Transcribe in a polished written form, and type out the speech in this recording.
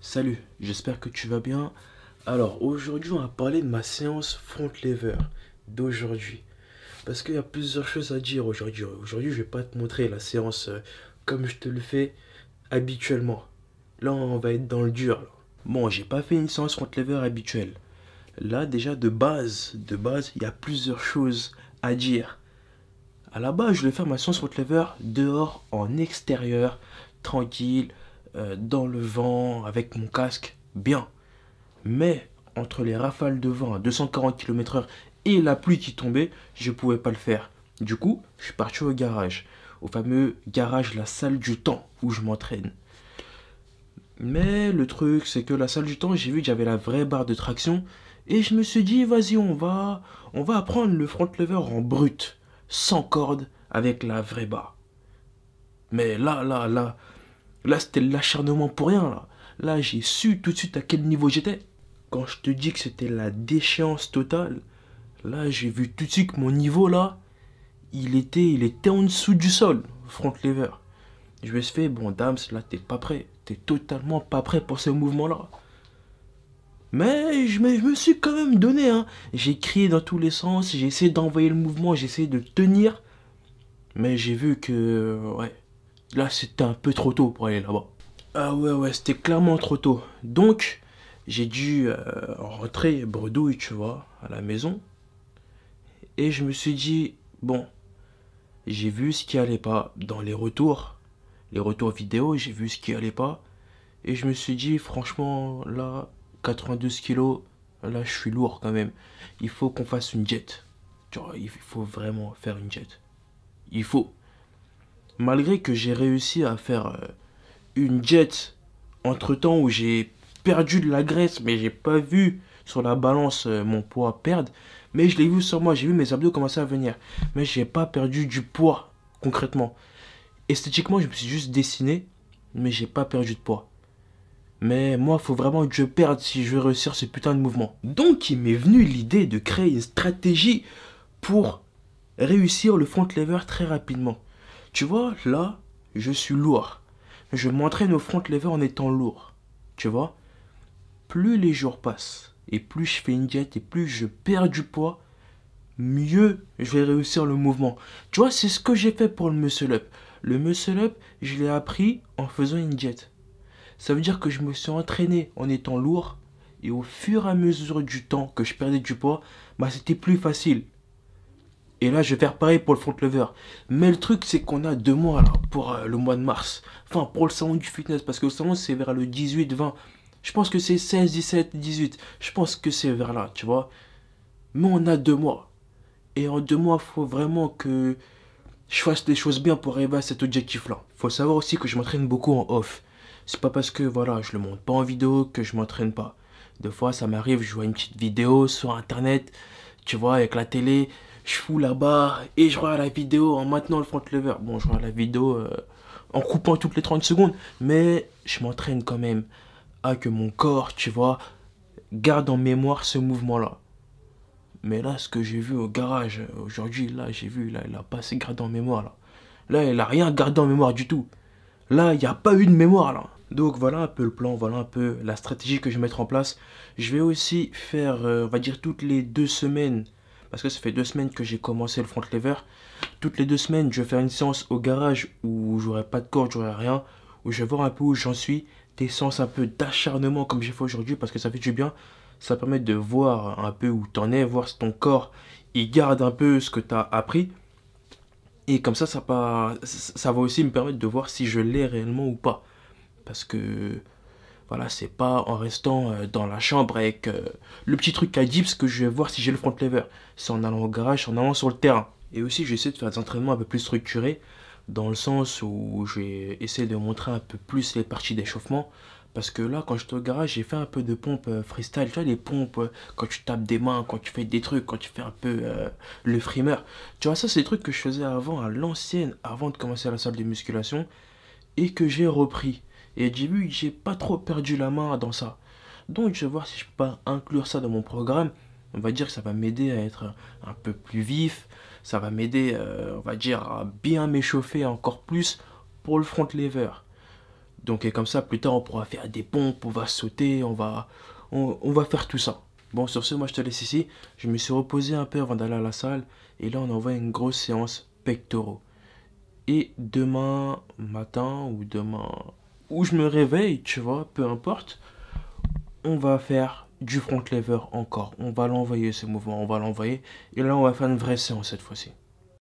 Salut, j'espère que tu vas bien. Alors aujourd'hui on va parler de ma séance front lever d'aujourd'hui. Parce qu'il y a plusieurs choses à dire aujourd'hui. Aujourd'hui je vais pas te montrer la séance comme je te le fais habituellement. Là on va être dans le dur là. Bon, j'ai pas fait une séance front lever habituelle. Là déjà de base, il y a plusieurs choses à dire. À la base je vais faire ma séance front lever dehors en extérieur, tranquille, dans le vent, avec mon casque, bien. Mais entre les rafales de vent à 240 km/h et la pluie qui tombait, je ne pouvais pas le faire. Du coup, je suis parti au garage, au fameux garage, la salle du temps où je m'entraîne. Mais le truc, c'est que la salle du temps, j'ai vu que j'avais la vraie barre de traction et je me suis dit, vas-y, on va apprendre le front lever en brut, sans corde, avec la vraie barre. Mais là, c'était l'acharnement pour rien, là. Là, j'ai su tout de suite à quel niveau j'étais. Quand je te dis que c'était la déchéance totale, là, j'ai vu tout de suite que mon niveau, là, il était en dessous du sol, front lever. Je me suis fait, bon, Dams, là, t'es pas prêt. T'es totalement pas prêt pour ce mouvement-là. Mais je me suis quand même donné, hein. J'ai crié dans tous les sens, j'ai essayé d'envoyer le mouvement, j'ai essayé de tenir. Mais j'ai vu que, ouais, là, c'était un peu trop tôt pour aller là-bas. Ah ouais, ouais, c'était clairement trop tôt. Donc, j'ai dû rentrer bredouille, tu vois, à la maison. Et je me suis dit, bon, j'ai vu ce qui allait pas dans les retours vidéo, j'ai vu ce qui allait pas. Et je me suis dit, franchement, là, 92 kilos, là, je suis lourd quand même. Il faut qu'on fasse une jet. Tu vois, il faut vraiment faire une jet. Il faut. Malgré que j'ai réussi à faire une jet entre temps où j'ai perdu de la graisse, mais j'ai pas vu sur la balance mon poids perdre. Mais je l'ai vu sur moi, j'ai vu mes abdos commencer à venir. Mais j'ai pas perdu du poids concrètement. Esthétiquement, je me suis juste dessiné, mais j'ai pas perdu de poids. Mais moi, il faut vraiment que je perde si je veux réussir ce putain de mouvement. Donc, il m'est venu l'idée de créer une stratégie pour réussir le front lever très rapidement. Tu vois, là, je suis lourd. Je m'entraîne au front lever en étant lourd. Tu vois, plus les jours passent et plus je fais une diète et plus je perds du poids, mieux je vais réussir le mouvement. Tu vois, c'est ce que j'ai fait pour le muscle up. Le muscle up, je l'ai appris en faisant une diète. Ça veut dire que je me suis entraîné en étant lourd et au fur et à mesure du temps que je perdais du poids, bah c'était plus facile. Et là, je vais faire pareil pour le front lever. Mais le truc, c'est qu'on a 2 mois là pour le mois de mars. Enfin, pour le salon du fitness. Parce que le salon, c'est vers le 18-20. Je pense que c'est 16, 17, 18. Je pense que c'est vers là, tu vois. Mais on a 2 mois. Et en 2 mois, il faut vraiment que je fasse les choses bien pour arriver à cet objectif-là. Faut savoir aussi que je m'entraîne beaucoup en off. C'est pas parce que, voilà, je le montre pas en vidéo que je m'entraîne pas. Des fois, ça m'arrive, je vois une petite vidéo sur internet, tu vois, avec la télé, je fous là-bas et je regarde la vidéo en maintenant le front lever. Bon, je regarde la vidéo en coupant toutes les 30 secondes, mais je m'entraîne quand même à que mon corps, tu vois, garde en mémoire ce mouvement-là. Mais là, ce que j'ai vu au garage aujourd'hui, là, j'ai vu, là, il a pas assez gardé en mémoire, là. Là, il a rien gardé en mémoire du tout. Là, il n'y a pas eu de mémoire, là. Donc, voilà un peu le plan, voilà un peu la stratégie que je vais mettre en place. Je vais aussi faire, on va dire, toutes les 2 semaines, parce que ça fait 2 semaines que j'ai commencé le front lever. Toutes les 2 semaines, je vais faire une séance au garage où j'aurai pas de corde, j'aurai rien, où je vais voir un peu où j'en suis. Des séances un peu d'acharnement comme j'ai fait aujourd'hui, parce que ça fait du bien. Ça permet de voir un peu où t'en es, voir si ton corps il garde un peu ce que t'as appris. Et comme ça va aussi me permettre de voir si je l'ai réellement ou pas. Parce que voilà, c'est pas en restant dans la chambre avec le petit truc à dips que je vais voir si j'ai le front lever. C'est en allant au garage, en allant sur le terrain. Et aussi, j'essaie de faire des entraînements un peu plus structurés, dans le sens où j'ai essayé de montrer un peu plus les parties d'échauffement. Parce que là, quand j'étais au garage, j'ai fait un peu de pompe freestyle. Tu vois, les pompes, quand tu tapes des mains, quand tu fais des trucs, quand tu fais un peu le frimeur. Tu vois, ça, c'est des trucs que je faisais avant, à l'ancienne, avant de commencer à la salle de musculation, et que j'ai repris. Et j'ai vu que j'ai pas trop perdu la main dans ça. Donc, je vais voir si je peux pas inclure ça dans mon programme. On va dire que ça va m'aider à être un peu plus vif. Ça va m'aider, on va dire, à bien m'échauffer encore plus pour le front lever. Donc et comme ça, plus tard, on pourra faire des pompes, on va sauter, on va faire tout ça. Bon, sur ce, moi je te laisse ici. Je me suis reposé un peu avant d'aller à la salle. Et là, on envoie une grosse séance pectoraux. Et demain matin ou demain où je me réveille, tu vois, peu importe, on va faire du front lever encore. On va l'envoyer ce mouvement, on va l'envoyer. Et là, on va faire une vraie séance cette fois-ci.